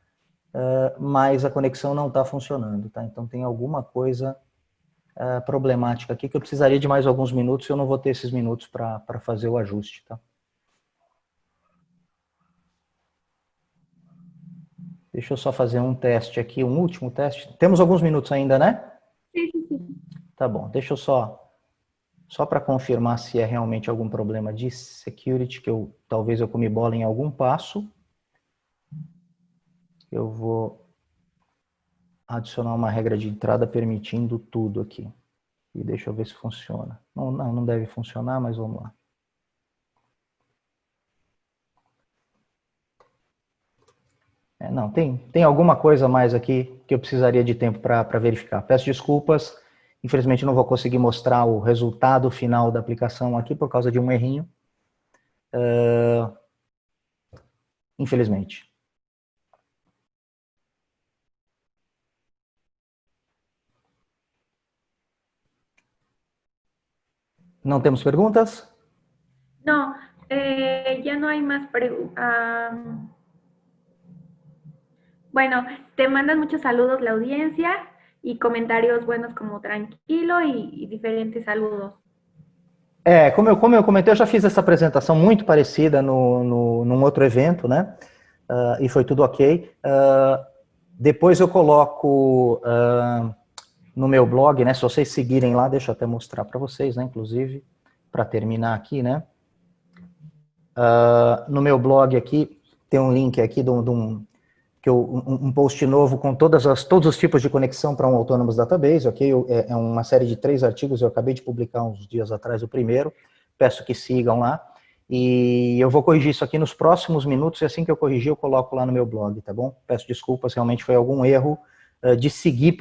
Speaker 1: mas a conexão não está funcionando, tá? Então tem alguma coisa problemática aqui que eu precisaria de mais alguns minutos e eu não vou ter esses minutos para fazer o ajuste, tá? Deixa eu só fazer um teste aqui, um último teste. Temos alguns minutos ainda, né?
Speaker 2: Sí, sí, sí.
Speaker 1: Tá bom, deixa eu só para confirmar se é realmente algum problema de security, que talvez eu comi bola em algum passo. Eu vou adicionar uma regra de entrada permitindo tudo aqui. E deixa eu ver se funciona. Não deve funcionar, mas vamos lá. Não, tem alguma coisa mais aqui que eu precisaria de tempo para verificar. Peço desculpas, infelizmente não vou conseguir mostrar o resultado final da aplicação aqui por causa de um errinho. Infelizmente. Não temos perguntas?
Speaker 2: No, ya no hay más preguntas. Bueno, te mandan muchos saludos la audiencia y comentarios buenos como tranquilo y diferentes saludos.
Speaker 1: Como eu comentei, eu já fiz essa apresentação muito parecida num outro evento, né? E foi tudo ok. Depois eu coloco no meu blog, né? Se vocês seguirem lá, deixa eu até mostrar para vocês, né? Inclusive, para terminar aqui, né? No meu blog aqui, tem um link aqui de um post novo com todos os tipos de conexão para um Autonomous Database, ok? É uma série de 3 artigos, eu acabei de publicar uns dias atrás o primeiro, peço que sigam lá, e eu vou corrigir isso aqui nos próximos minutos, e assim que eu corrigir eu coloco lá no meu blog, tá bom? Peço desculpas, realmente foi algum erro de seguir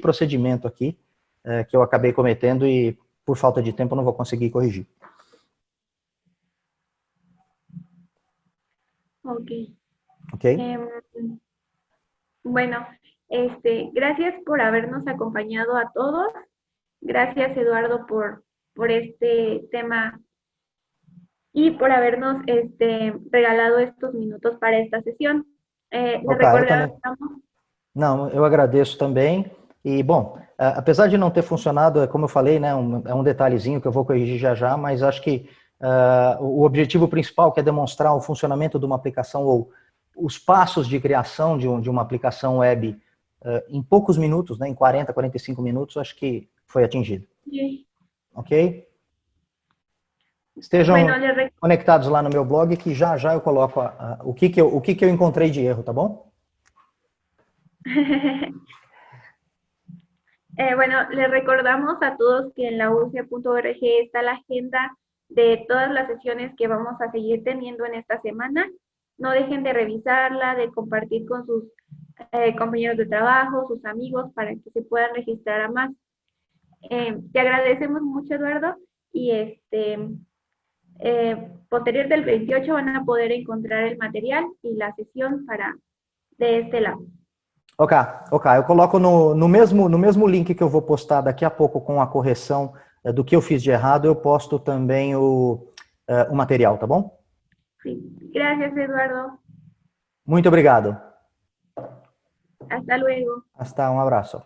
Speaker 1: procedimento aqui, que eu acabei cometendo e por falta de tempo eu não vou conseguir corrigir.
Speaker 2: Ok.
Speaker 1: Ok?
Speaker 2: Bueno, gracias por habernos acompañado a todos. Gracias, Eduardo, por este tema y por habernos regalado estos minutos para esta sesión. Les
Speaker 1: Eu também.
Speaker 2: recordamos.
Speaker 1: Não, eu agradeço também. E, bom, apesar de não ter funcionado, como eu falei, né, é um detalhezinho que eu vou corrigir já já, mas acho que o objetivo principal, que é demonstrar o funcionamento de uma aplicação ou os passos de criação de uma aplicação web em poucos minutos, né, em 40, 45 minutos, acho que foi atingido.
Speaker 2: Sí.
Speaker 1: Ok? Estejam conectados lá no meu blog, que já já eu coloco o que eu encontrei de erro, tá bom?
Speaker 2: Bueno, les recordamos a todos que en la UCE.org está la agenda de todas las sesiones que vamos a seguir teniendo en esta semana. No dejen de revisarla, de compartir con sus compañeros de trabajo, sus amigos, para que se puedan registrar a más. Te agradecemos mucho, Eduardo, y posterior del 28 van a poder encontrar el material y la sesión de este lado.
Speaker 1: Ok. Eu coloco no mesmo link que eu vou postar daqui a pouco com a correção do que eu fiz de errado, eu posto também o material, tá bom?
Speaker 2: Sí. Gracias, Eduardo.
Speaker 1: Muito obrigado.
Speaker 2: Hasta luego.
Speaker 1: Hasta, um abraço.